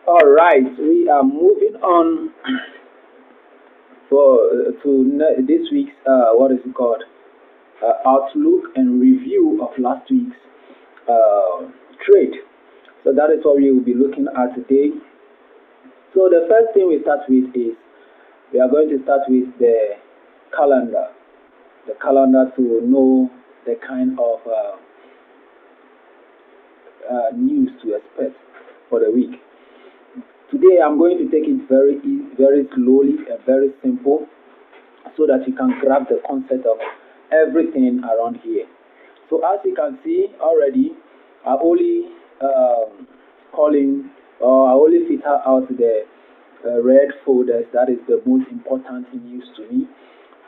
All right, we are moving on this week's what is it called? Outlook and review of last week's uh, trade. So that is what we will be looking at today. So the first thing we start with is we are going to start with calendar, the calendar to know the kind of news to expect for the week. Today I'm going to take it very slowly and very simple so that you can grab the concept of everything around here. So as you can see already, I only calling or I only filter out the red folders. That is the most important news to me.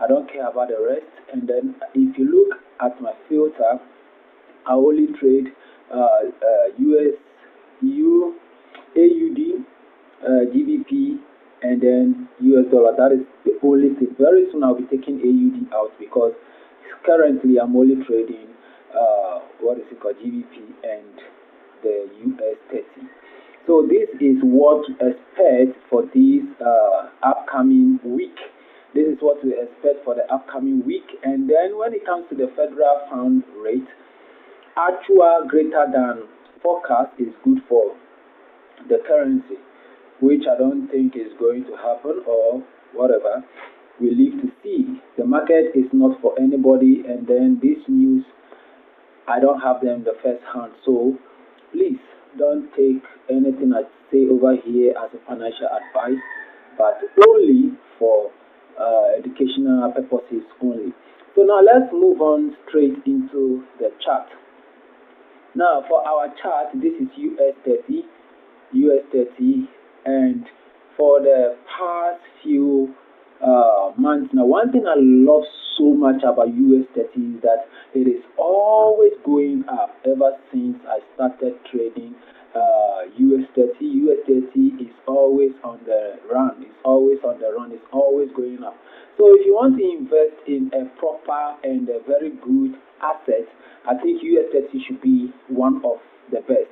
I don't care about the rest. And then if you look at my filter, I only trade US, AUD, GBP, and then US dollar. That is the only thing. Very soon I'll be taking AUD out because currently I'm only trading what is it called, GBP and the US30. So this is what to expect for this upcoming week. This is what we expect for the upcoming week. And then when it comes to the federal fund rate, actual greater than forecast is good for the currency, which I don't think is going to happen or whatever. We live to see. The market is not for anybody, and then this news, I don't have them the first hand. So please don't take anything I say over here as a financial advice, but only for educational purposes only. So now let's move on straight into the chart. Now for our chart, this is US30, and for the past few months now, one thing I love so much about US30 is that it is always going up ever since I started trading US30. US30 is always on the run, it's always on the run, it's always going up. So if you want to invest in a proper and a very good asset, I think US30 should be one of the best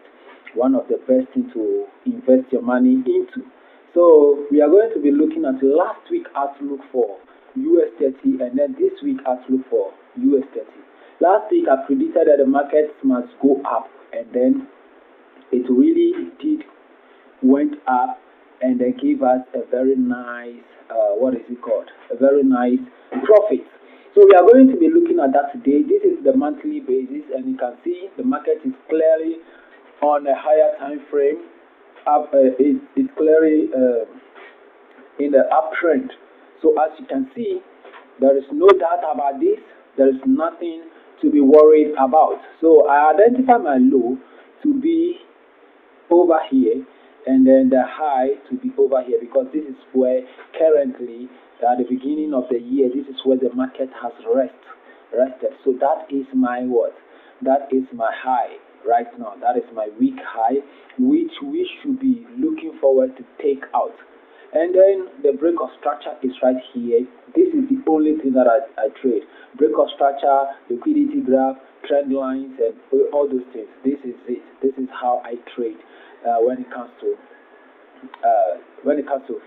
things to invest your money into. So we are going to be looking at last week outlook for US30 and then this week outlook for US30. Last week I predicted that the markets must go up, and then it really did went up and then gave us a very nice what is it called? A very nice profit. So we are going to be looking at that today. This is the monthly basis, and you can see the market is clearly on a higher time frame. It's clearly in the uptrend. So as you can see, there is no doubt about this. There is nothing to be worried about. So I identify my low to be over here, and then the high to be over here, because this is where currently at the beginning of the year, this is where the market has rested. So that is my what? That is my high right now. That is my week high, which we should be looking forward to take out. And then the break of structure is right here. This is the only thing that I trade. Break of structure, liquidity graph, trend lines, and all those things. This is it. This is how I trade when it comes to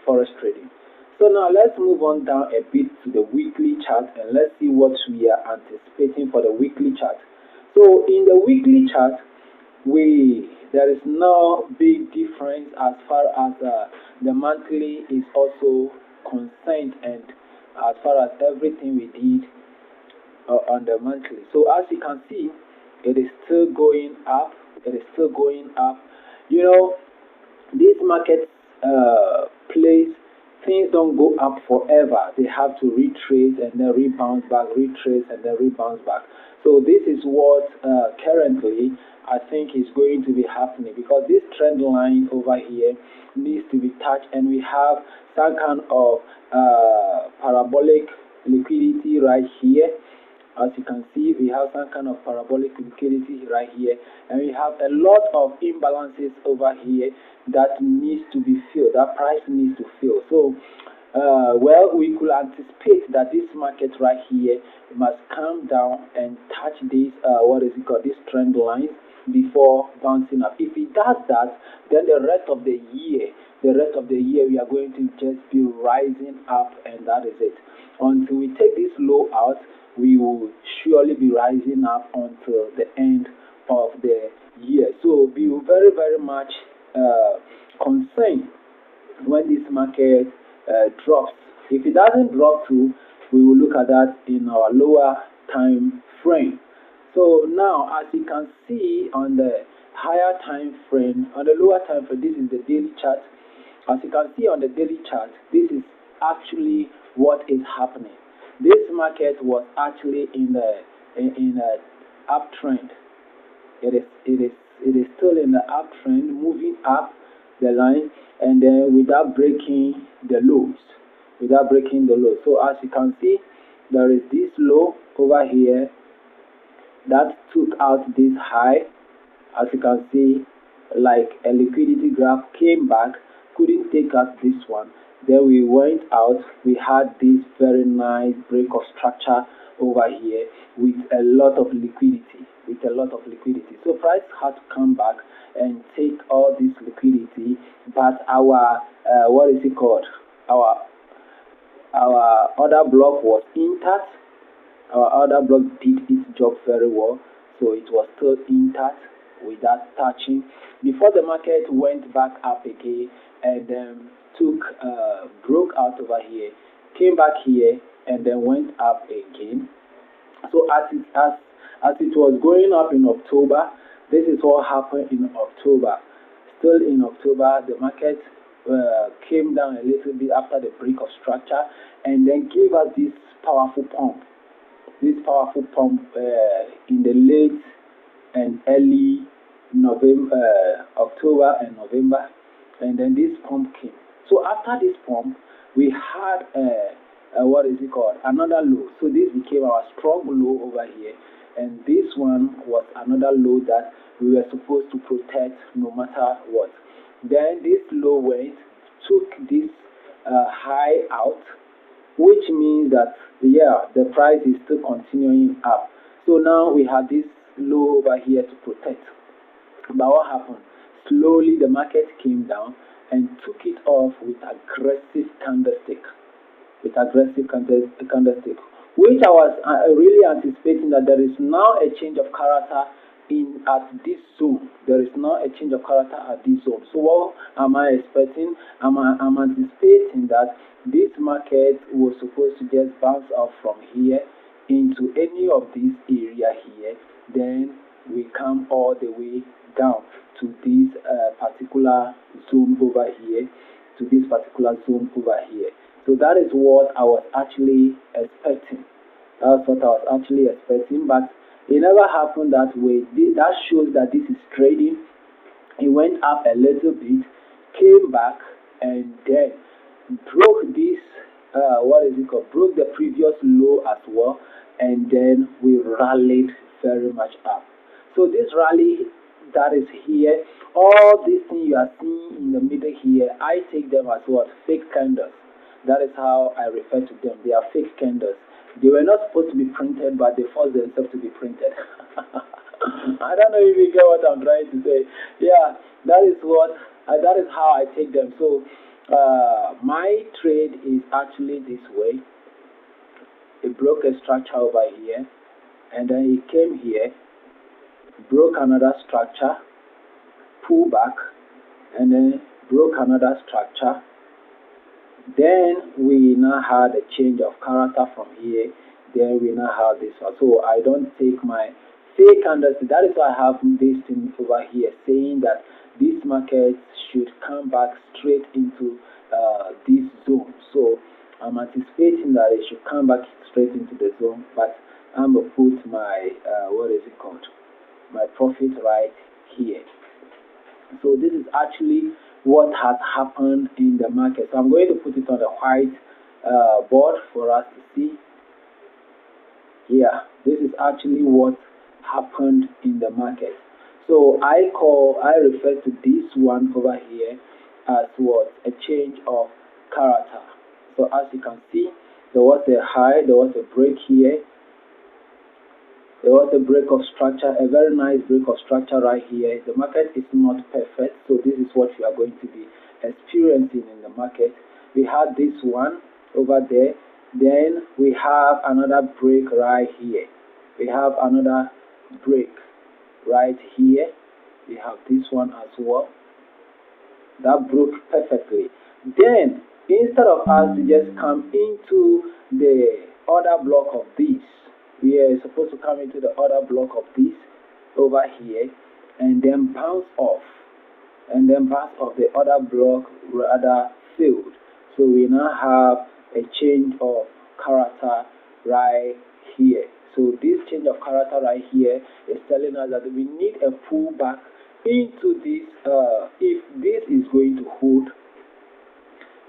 forex trading. So now let's move on down a bit to the weekly chart, and let's see what we are anticipating for the weekly chart. So in the weekly chart, there is no big difference as far as the monthly is also concerned, and as far as everything we did on the monthly. So as you can see, it is still going up. It is still going up. You know, these markets place, things don't go up forever. They have to retrace and then rebound back, retrace and then rebound back. So this is what currently I think is going to be happening, because this trend line over here needs to be touched, and we have some kind of parabolic liquidity right here. As you can see, we have some kind of parabolic liquidity right here, and we have a lot of imbalances over here that needs to be filled. That price needs to fill. So well, we could anticipate that this market right here must come down and touch this what is it called, this trend line, before bouncing up. If it does that, then the rest of the year, we are going to just be rising up, and that is it. Until we take this low out, we will surely be rising up until the end of the year. So be very, very much concerned when this market drops. If it doesn't drop too, we will look at that in our lower time frame. So now, as you can see on the higher time frame, on the lower time frame, this is the daily chart. As you can see on the daily chart, this is actually what is happening. This market was actually in a uptrend. It is still in the uptrend, moving up the line, and then without breaking the lows. So as you can see, there is this low over here that took out this high. As you can see, like a liquidity graph, came back, couldn't take out this one. Then we went out, we had this very nice break of structure over here with a lot of liquidity. So price had to come back and take all this liquidity, but our our order block was intact. Our order block did its job very well, so it was still intact without touching before the market went back up again, and then broke out over here, came back here, and then went up again. So as it was going up in October, this is what happened in October. Still in October, the market came down a little bit after the break of structure, and then gave us this powerful pump. In the late and early October and November, and then this pump came. So after this pump, we had another low. So this became our strong low over here, and this one was another low that we were supposed to protect no matter what. Then this low went, took this high out, which means that the price is still continuing up. So now we have this low over here to protect. But what happened? Slowly the market came down and took it off with aggressive candlestick, which I was really anticipating that there is now a change of character at this zone. So what am I expecting? I'm anticipating that this market was supposed to just bounce off from here into any of these area here. Then we come all the way down to this particular zone over here. So that is what I was actually expecting. But it never happened that way. That shows that this is trading. It went up a little bit, came back, and then broke this broke the previous low as well, and then we rallied very much up. So this rally that is here, all these things you are seeing in the middle here, I take them as what? Fake candles. That is how I refer to them. They are fake candles. They were not supposed to be printed, but they forced themselves to be printed. I don't know if you get what I'm trying to say. Yeah, that is how I take them. So my trade is actually this way. It broke a structure over here, and then it came here, broke another structure, pull back, and then broke another structure. Then we now had a change of character from here. Then we now have this one. So I don't take my fake candles. That is why I have this thing over here saying that this market should come back straight into this zone. So I'm anticipating that it should come back straight into the zone, but I'm gonna put my my profit right here. So this is actually what has happened in the market. So I'm going to put it on the white board for us to see. Yeah, this is actually what happened in the market. So I refer to this one over here as what? A change of character. So as you can see, there was a high, there was a break here. There was a break of structure, a very nice break of structure right here. The market is not perfect, so this is what we are going to be experiencing in the market. We had this one over there, then we have another break right here. We have another break right here. We have this one as well. That broke perfectly. Then instead of us to just come into the other block of this, we are supposed to come into the other block of this over here and then bounce off, and then bounce off the other block rather failed. So we now have a change of character right here. So this change of character right here is telling us that we need a pullback into this. If this is going to hold,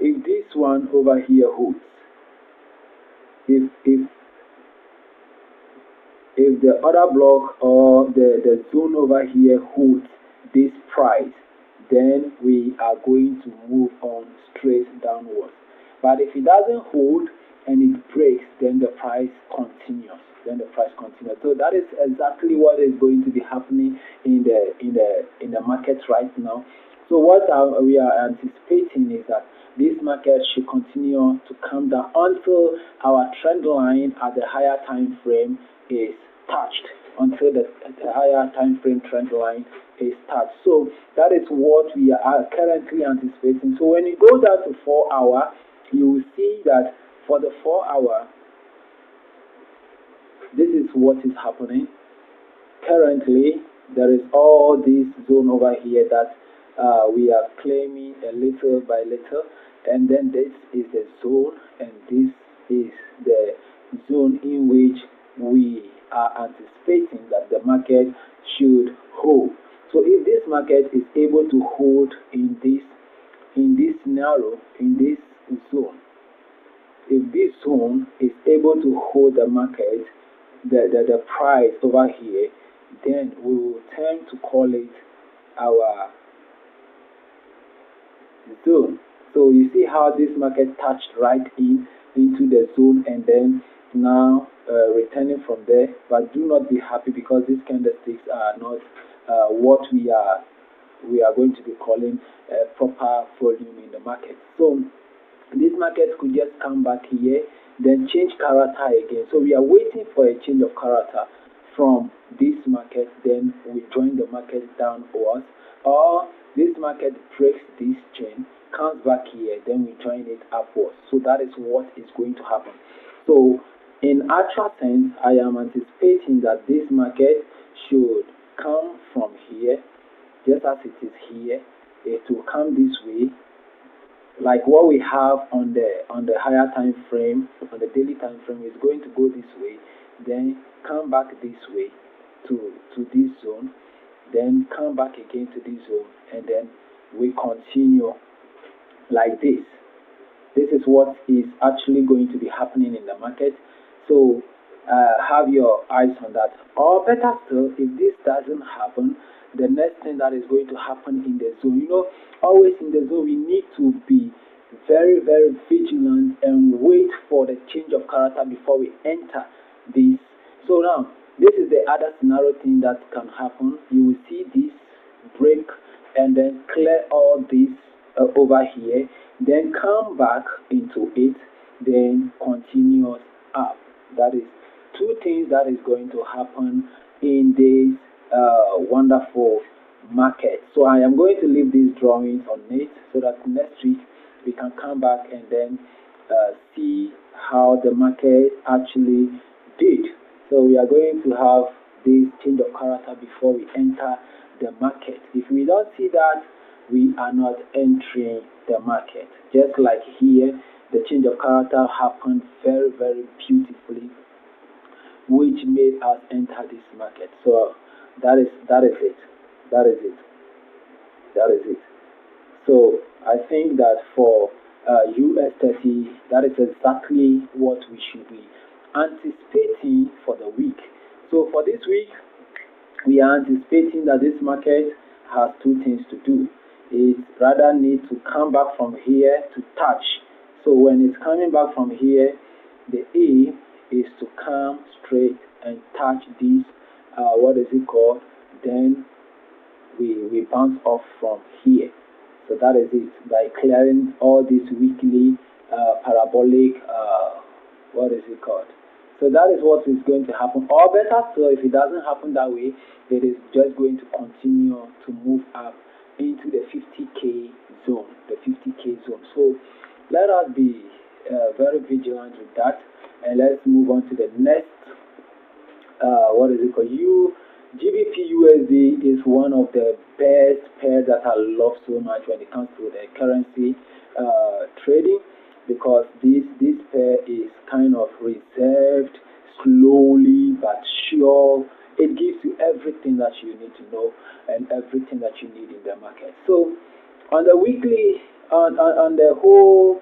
if this one over here holds, if the other block or the zone over here holds this price, then we are going to move on straight downwards. But if it doesn't hold and it breaks, then the price continues. So that is exactly what is going to be happening in the market right now. So what we are anticipating is that this market should continue to come down until our trend line at the higher time frame is touched, until the higher time frame trend line is touched. So that is what we are currently anticipating. So when you go down to 4 hour, you will see that for the 4 hour, this is what is happening. Currently, there is all this zone over here that we are claiming a little by little, and then this is the zone, and this is the zone in which we are anticipating that the market should hold. So if this market is able to hold in this scenario, in this zone, if this zone is able to hold the market, the price over here, then we will tend to call it our zone. So you see how this market touched right into the zone and then now returning from there. But do not be happy, because these candlesticks are not what we are going to be calling a proper volume in the market. So this market could just come back here, then change character again. So we are waiting for a change of character from this market, then we join the market downwards, or this market breaks this chain, comes back here, then we join it upwards. So that is what is going to happen. So in actual sense, I am anticipating that this market should come from here, just as it is here. It will come this way, like what we have on the higher time frame, on the daily time frame, is going to go this way, then come back this way to this zone, then come back again to this zone, and then we continue like this. This is what is actually going to be happening in the market. So have your eyes on that. Or better still, if this doesn't happen, the next thing that is going to happen in the zone, always in the zone, we need to be very, very vigilant and wait for the change of character before we enter this. So now, this is the other scenario thing that can happen. You will see this break and then clear all this over here, then come back into it, then continues up. That is two things that is going to happen in this wonderful market. So I am going to leave these drawings on it so that next week we can come back and then see how the market actually did. So we are going to have this change of character before we enter the market. If we don't see that, we are not entering the market. Just like here, the change of character happened very, very beautifully, which made us enter this market. So that is it. So I think that for US30, that is exactly what we should be anticipating for the week. So for this week, we are anticipating that this market has two things to do. It rather needs to come back from here to touch. So when it's coming back from here, the aim is to come straight and touch this what is it called, then we bounce off from here. So that is it, by clearing all these weekly parabolic what is it called. So that is what is going to happen. Or better still, if it doesn't happen that way, it is just going to continue to move up into the 50k zone, the 50k zone. So let us be very vigilant with that, and let's move on to the next what is it called? GBPUSD is one of the best pairs that I love so much when it comes to the currency trading, because this pair is kind of reserved, slowly but sure. It gives you everything that you need to know and everything that you need in the market. So on the weekly, on the whole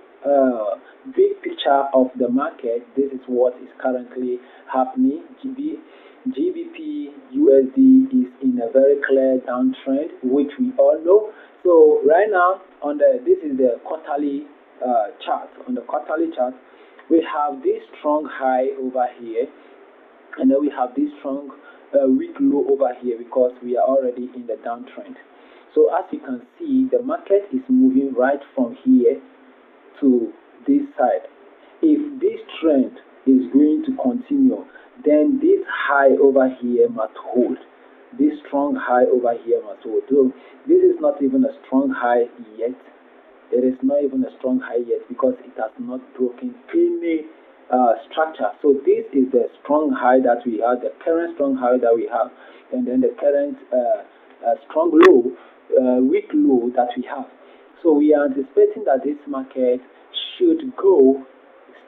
big picture of the market, this is what is currently happening. GBP USD is in a very clear downtrend, which we all know. So right now, on the this is the quarterly chart. On the quarterly chart, we have this strong high over here, and then we have this strong weak low over here, because we are already in the downtrend. So as you can see, the market is moving right from here to this side. If this trend is going to continue, then this high over here must hold. This strong high over here must hold. So this is not even a strong high yet. It is not even a strong high yet, because it has not broken any structure. So this is the strong high that we have, the current strong high that we have, and then the current strong low, weak low that we have. So we are anticipating that this market should go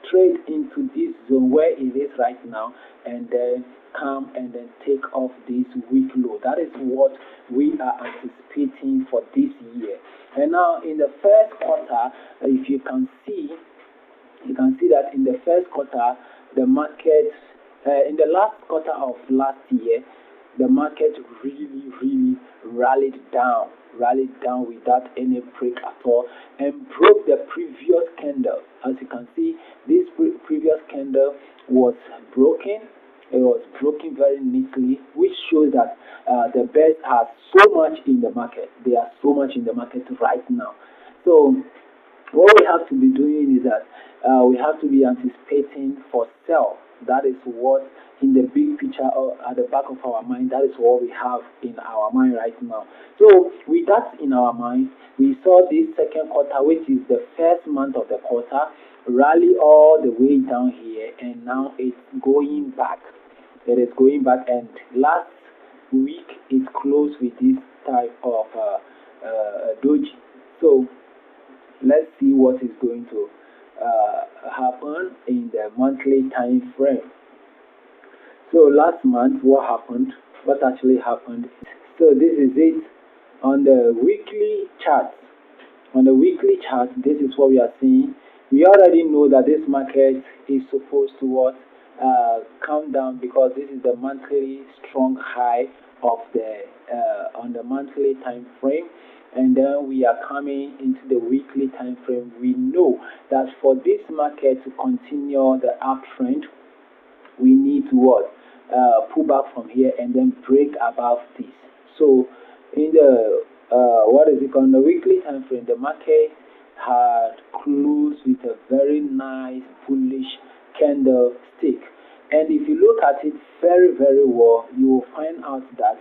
straight into this zone where it is right now, and then come and then take off this weak low. That is what we are anticipating for this year. And now in the first quarter, if you can see that in the first quarter, the market, in the last quarter of last year, the market really rallied down without any break at all, and broke the previous candle. As you can see, this previous candle was broken. It was broken very neatly, which shows that the bears are so much in the market. They are so much in the market right now. So what we have to be doing is that we have to be anticipating for sell. That is what, in the big picture or at the back of our mind, that is what we have in our mind right now. So with that in our mind, we saw this second quarter, which is the first month of the quarter, rally all the way down here, and now it's going back. It is going back, and last week it closed with this type of doji. So let's see what is going to happen in the monthly time frame. So last month, what happened? What actually happened? So this is it on the weekly chart. On the weekly chart, this is what we are seeing. We already know that this market is supposed to come down, because this is the monthly strong high of the on the monthly time frame, and then we are coming into the weekly time frame. We know that for this market to continue the uptrend, we need to pull back from here and then break above this. So in the what is it called, on the weekly time frame, the market had closed with a very nice bullish candlestick, and if you look at it very well, you will find out that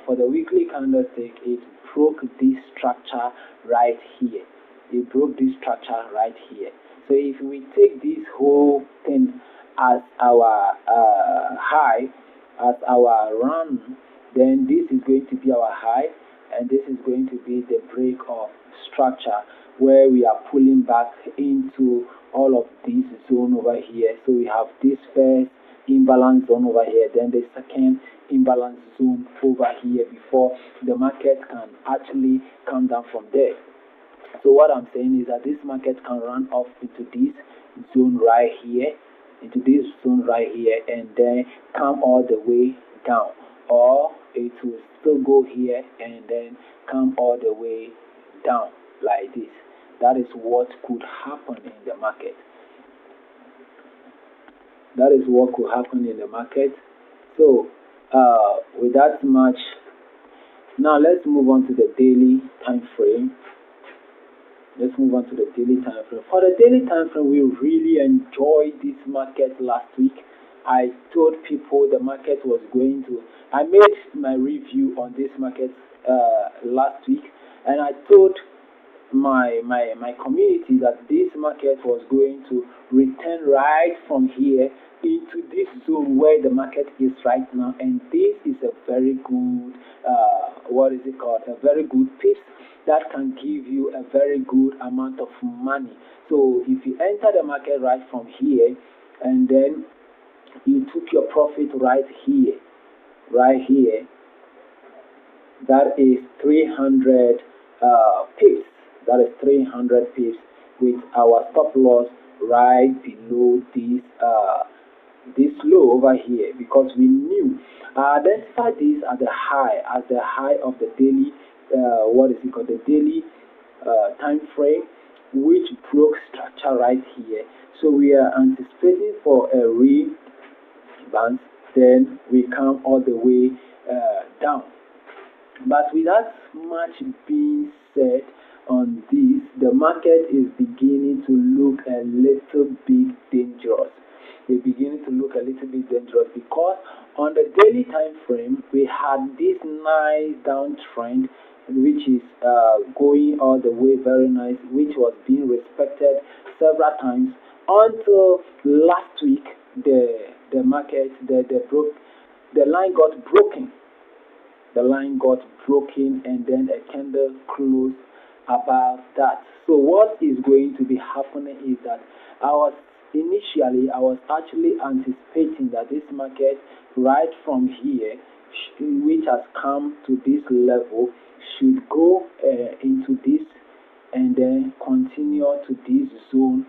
for the weekly candlestick, it broke this structure right here. It broke this structure right here. So if we take this whole thing as our high, as our run, then this is going to be our high, and this is going to be the break of structure, where we are pulling back into all of this zone over here. So we have this first imbalance zone over here, then the second imbalance zone over here, before the market can actually come down from there. So what I'm saying is that this market can run off into this zone right here, and then come all the way down, or it will still go here and then come all the way down like this. That is what could happen in the market. That is what could happen in the market. So, with that much, now let's move on to the daily time frame. Let's move on to the daily time frame. For the daily time frame, we really enjoyed this market last week. I told people the market was going to. I made my review on this market last week, and I told my community that this market was going to return right from here into this zone where the market is right now, and this is a very good what is it called, a very good piece that can give you a very good amount of money. So if you enter the market right from here and then you took your profit right here, that is 300 pips. That is 300 pips with our stop loss right below this low over here, because we knew identify this at the high of the daily what is it called, the daily time frame, which broke structure right here. So we are anticipating for a rebound, then we come all the way down. But with that much being said on this, the market is beginning to look a little bit dangerous. It's beginning to look a little bit dangerous because on the daily time frame, we had this nice downtrend which is going all the way very nice, which was being respected several times until last week. The market, the line got broken. The line got broken, and then a candle closed above that. So what is going to be happening is that I was actually anticipating that this market right from here, which has come to this level, should go into this and then continue to this zone